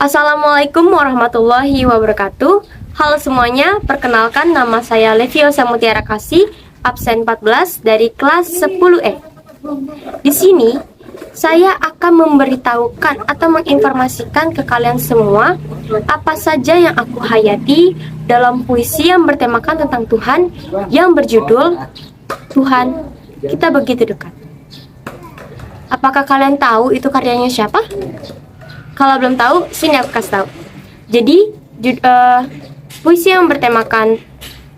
Assalamualaikum warahmatullahi wabarakatuh. Halo semuanya, perkenalkan nama saya Leviosa Mutiara Kasih, absen 14 dari kelas 10E. Di sini, saya akan memberitahukan atau menginformasikan ke kalian semua apa saja yang aku hayati dalam puisi yang bertemakan tentang Tuhan yang berjudul Tuhan, Kita Begitu Dekat. Apakah kalian tahu itu karyanya siapa? Kalau belum tahu, sini aku kasih tahu. Jadi, puisi yang bertemakan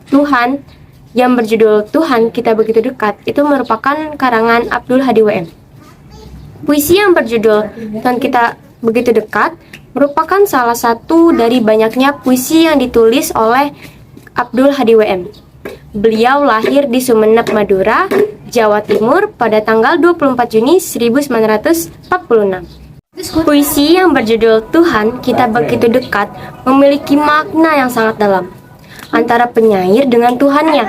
Tuhan yang berjudul Tuhan Kita Begitu Dekat itu merupakan karangan Abdul Hadi WM. Puisi yang berjudul Tuhan Kita Begitu Dekat merupakan salah satu dari banyaknya puisi yang ditulis oleh Abdul Hadi WM. Beliau lahir di Sumeneb, Madura, Jawa Timur pada tanggal 24 Juni 1946. Puisi yang berjudul Tuhan Kita Begitu Dekat memiliki makna yang sangat dalam antara penyair dengan Tuhannya.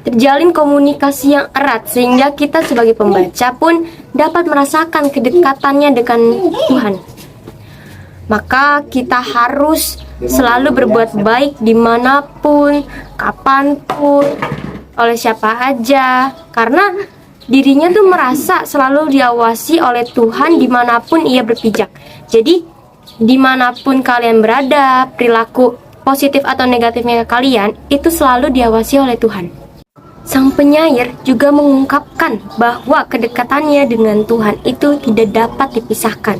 Terjalin komunikasi yang erat sehingga kita sebagai pembaca pun dapat merasakan kedekatannya dengan Tuhan. Maka kita harus selalu berbuat baik dimanapun, kapanpun, oleh siapa aja, karena dirinya tuh merasa selalu diawasi oleh Tuhan dimanapun ia berpijak. Jadi dimanapun kalian berada, perilaku positif atau negatifnya kalian itu selalu diawasi oleh Tuhan. Sang penyair juga mengungkapkan bahwa kedekatannya dengan Tuhan itu tidak dapat dipisahkan.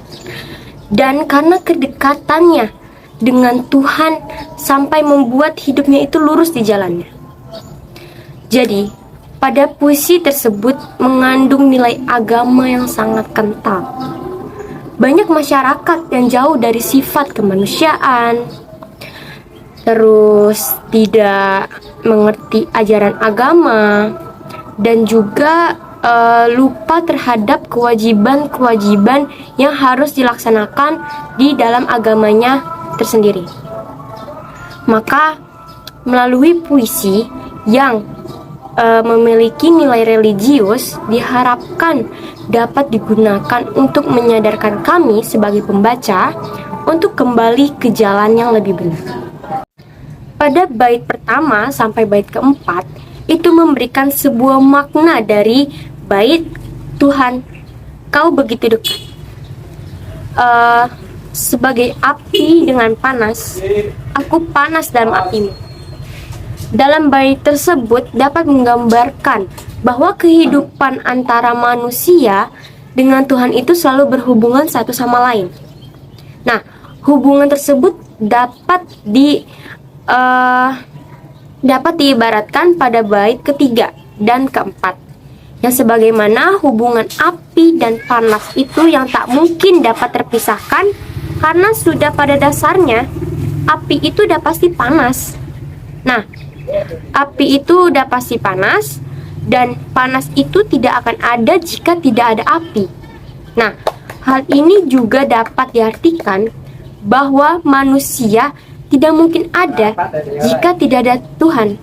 Dan karena kedekatannya dengan Tuhan sampai membuat hidupnya itu lurus di jalannya. Jadi pada puisi tersebut mengandung nilai agama yang sangat kental. Banyak masyarakat yang jauh dari sifat kemanusiaan, terus tidak mengerti ajaran agama, dan juga lupa terhadap kewajiban-kewajiban yang harus dilaksanakan di dalam agamanya tersendiri. Maka melalui puisi yang memiliki nilai religius diharapkan dapat digunakan untuk menyadarkan kami sebagai pembaca untuk kembali ke jalan yang lebih benar. Pada bait pertama sampai bait keempat itu memberikan sebuah makna dari bait Tuhan Kau Begitu Dekat. Sebagai api dengan panas, aku panas dalam apimu. Dalam bait tersebut dapat menggambarkan bahwa kehidupan antara manusia dengan Tuhan itu selalu berhubungan satu sama lain. Nah, hubungan tersebut dapat diibaratkan pada bait ketiga dan keempat, yang sebagaimana hubungan api dan panas itu yang tak mungkin dapat terpisahkan karena sudah pada dasarnya api itu udah pasti panas. Nah, api itu udah pasti panas, dan panas itu tidak akan ada jika tidak ada api. Nah, hal ini juga dapat diartikan bahwa manusia tidak mungkin ada jika tidak ada Tuhan.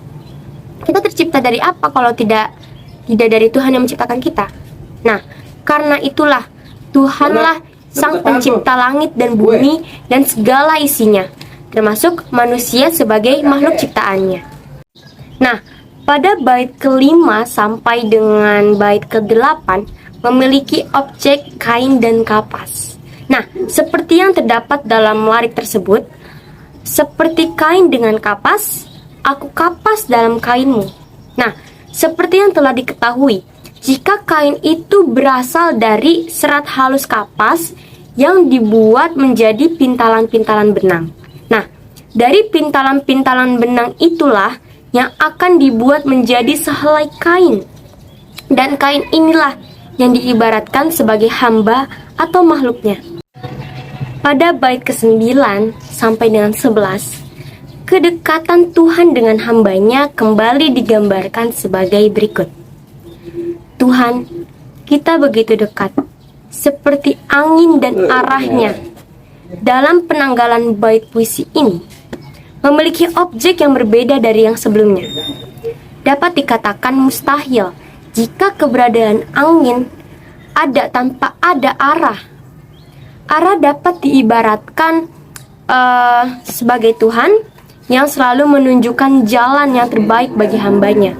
Kita tercipta dari apa kalau tidak dari Tuhan yang menciptakan kita? Nah, karena itulah Tuhanlah Sang Pencipta langit dan bumi dan segala isinya, termasuk manusia sebagai makhluk ciptaannya. Nah, pada bait kelima sampai dengan bait ke-8 memiliki objek kain dan kapas. Nah, seperti yang terdapat dalam lirik tersebut, seperti kain dengan kapas, aku kapas dalam kainmu. Nah, seperti yang telah diketahui, jika kain itu berasal dari serat halus kapas yang dibuat menjadi pintalan-pintalan benang. Nah, dari pintalan-pintalan benang itulah yang akan dibuat menjadi sehelai kain. Dan kain inilah yang diibaratkan sebagai hamba atau makhluknya. Pada bait ke-9 sampai dengan 11, kedekatan Tuhan dengan hambanya kembali digambarkan sebagai berikut. Tuhan, kita begitu dekat, seperti angin dan arahnya. Dalam penanggalan bait puisi ini, memiliki objek yang berbeda dari yang sebelumnya. Dapat dikatakan mustahil jika keberadaan angin ada tanpa ada arah. Arah dapat diibaratkan sebagai Tuhan yang selalu menunjukkan jalan yang terbaik bagi hambanya.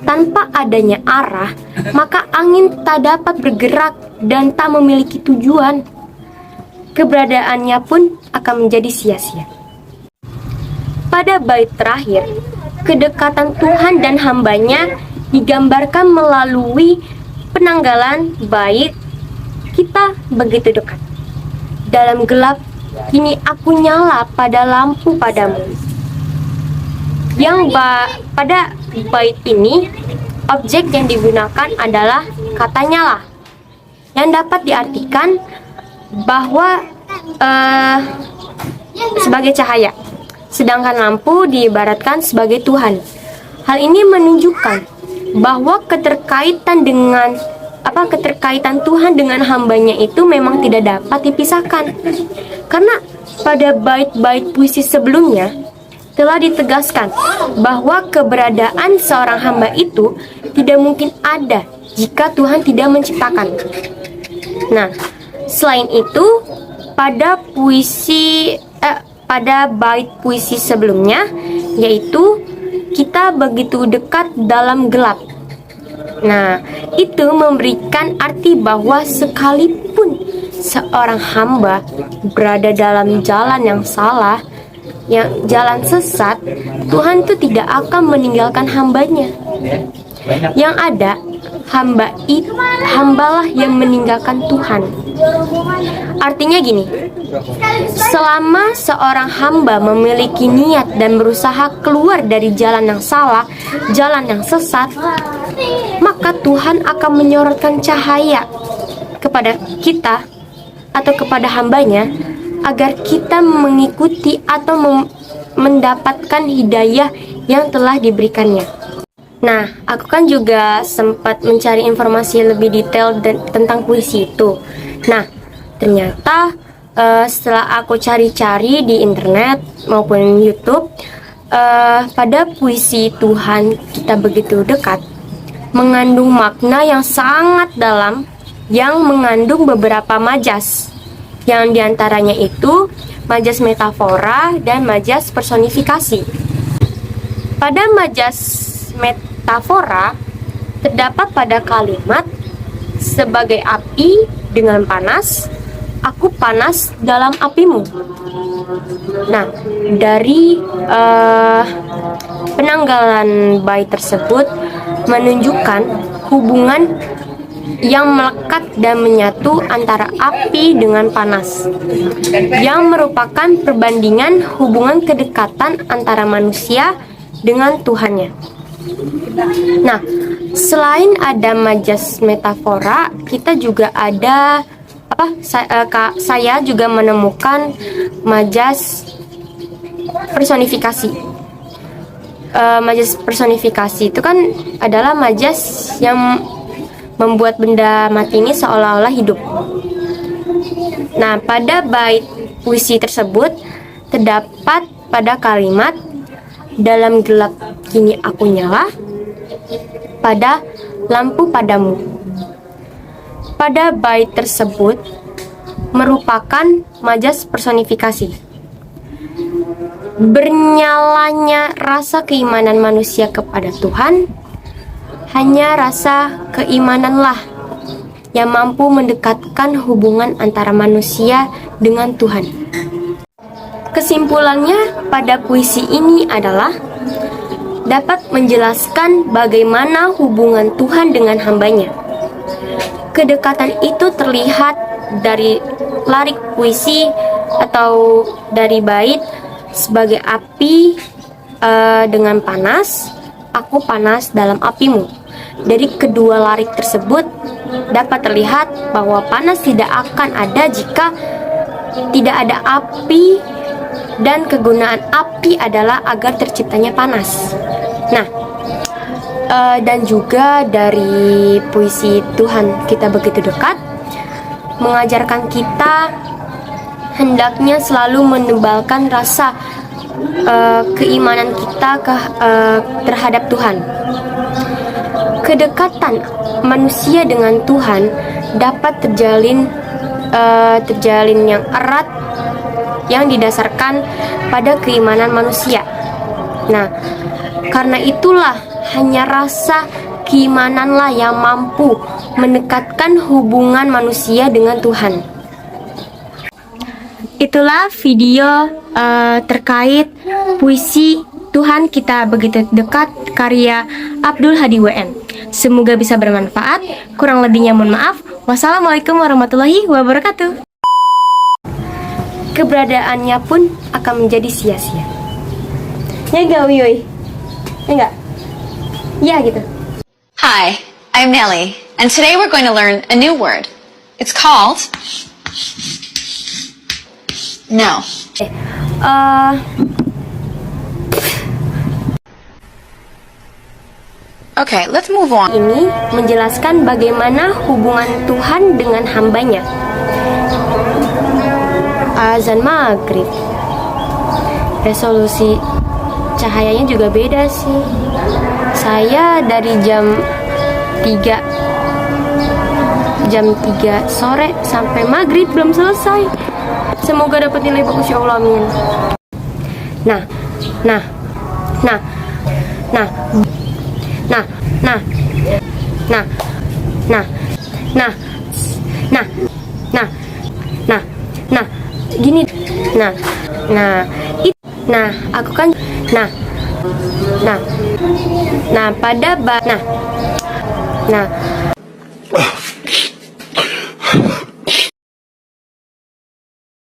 Tanpa adanya arah, maka angin tak dapat bergerak dan tak memiliki tujuan. Keberadaannya pun akan menjadi sia-sia. Pada bait terakhir, kedekatan Tuhan dan hambanya digambarkan melalui penanggalan bait kita begitu dekat. Dalam gelap, kini aku nyala pada lampu padamu. Pada bait ini, objek yang digunakan adalah kata nyala, yang dapat diartikan bahwa sebagai cahaya, sedangkan lampu diibaratkan sebagai Tuhan. Hal ini menunjukkan bahwa keterkaitan Tuhan dengan hambanya itu memang tidak dapat dipisahkan. Karena pada bait-bait puisi sebelumnya telah ditegaskan bahwa keberadaan seorang hamba itu tidak mungkin ada jika Tuhan tidak menciptakan. Nah, selain itu, pada bait puisi sebelumnya, yaitu kita begitu dekat dalam gelap. Nah, itu memberikan arti bahwa sekalipun seorang hamba berada dalam jalan yang salah, yang jalan sesat, Tuhan itu tidak akan meninggalkan hambanya. Yang ada, hambalah yang meninggalkan Tuhan. Artinya gini, selama seorang hamba memiliki niat dan berusaha keluar dari jalan yang salah, jalan yang sesat, maka Tuhan akan menyorotkan cahaya kepada kita atau kepada hambanya, agar kita mengikuti atau mendapatkan hidayah yang telah diberikannya. Nah, aku kan juga sempat mencari informasi lebih detail tentang puisi itu. Nah, ternyata setelah aku cari-cari di internet maupun YouTube, pada puisi Tuhan kita begitu dekat mengandung makna yang sangat dalam, yang mengandung beberapa majas, yang diantaranya itu majas metafora dan majas personifikasi. Pada majas metafora terdapat pada kalimat sebagai api dengan panas, aku panas dalam apimu. Nah, dari penanggalan bait tersebut menunjukkan hubungan yang melekat dan menyatu antara api dengan panas, yang merupakan perbandingan hubungan kedekatan antara manusia dengan Tuhannya. Nah, selain ada majas metafora, kita juga ada saya juga menemukan majas personifikasi. Majas personifikasi itu kan adalah majas yang membuat benda mati ini seolah-olah hidup. Nah, pada bait puisi tersebut terdapat pada kalimat dalam gelap kini aku nyala, pada lampu padamu. Pada bait tersebut merupakan majas personifikasi. Bernyalanya rasa keimanan manusia kepada Tuhan, hanya rasa keimananlah yang mampu mendekatkan hubungan antara manusia dengan Tuhan. Kesimpulannya pada puisi ini adalah dapat menjelaskan bagaimana hubungan Tuhan dengan hambanya. Kedekatan itu terlihat dari lirik puisi atau dari bait sebagai api dengan panas, aku panas dalam apimu. Dari kedua lirik tersebut dapat terlihat bahwa panas tidak akan ada jika tidak ada api, dan kegunaan api adalah agar terciptanya panas. Nah, dan juga dari puisi Tuhan kita begitu dekat mengajarkan kita hendaknya selalu menebalkan rasa keimanan kita terhadap Tuhan. Kedekatan manusia dengan Tuhan dapat terjalin yang erat yang didasarkan pada keimanan manusia. Nah, karena itulah hanya rasa keimananlah yang mampu mendekatkan hubungan manusia dengan Tuhan. Itulah video terkait puisi Tuhan Kita Begitu Dekat karya Abdul Hadi WN. Semoga bisa bermanfaat. Kurang lebihnya mohon maaf. Wassalamualaikum warahmatullahi wabarakatuh. Keberadaannya pun akan menjadi sia-sia. Ya enggak, Wiyoy? Ya enggak? Ya gitu. Hi, I'm Nellie, and today we're going to learn a new word. It's called no. Okay, let's move on. Ini menjelaskan bagaimana hubungan Tuhan dengan hambanya. Azan maghrib. Resolusi cahayanya juga beda sih. Saya dari jam 3 sore sampai maghrib belum selesai. Semoga dapat nilai bagus ya Allah, amin. Nah, nah, nah, nah, nah, nah, nah, nah, nah, nah, nah, nah, nah, gini, nah, nah, aku kan, nah, pada nah,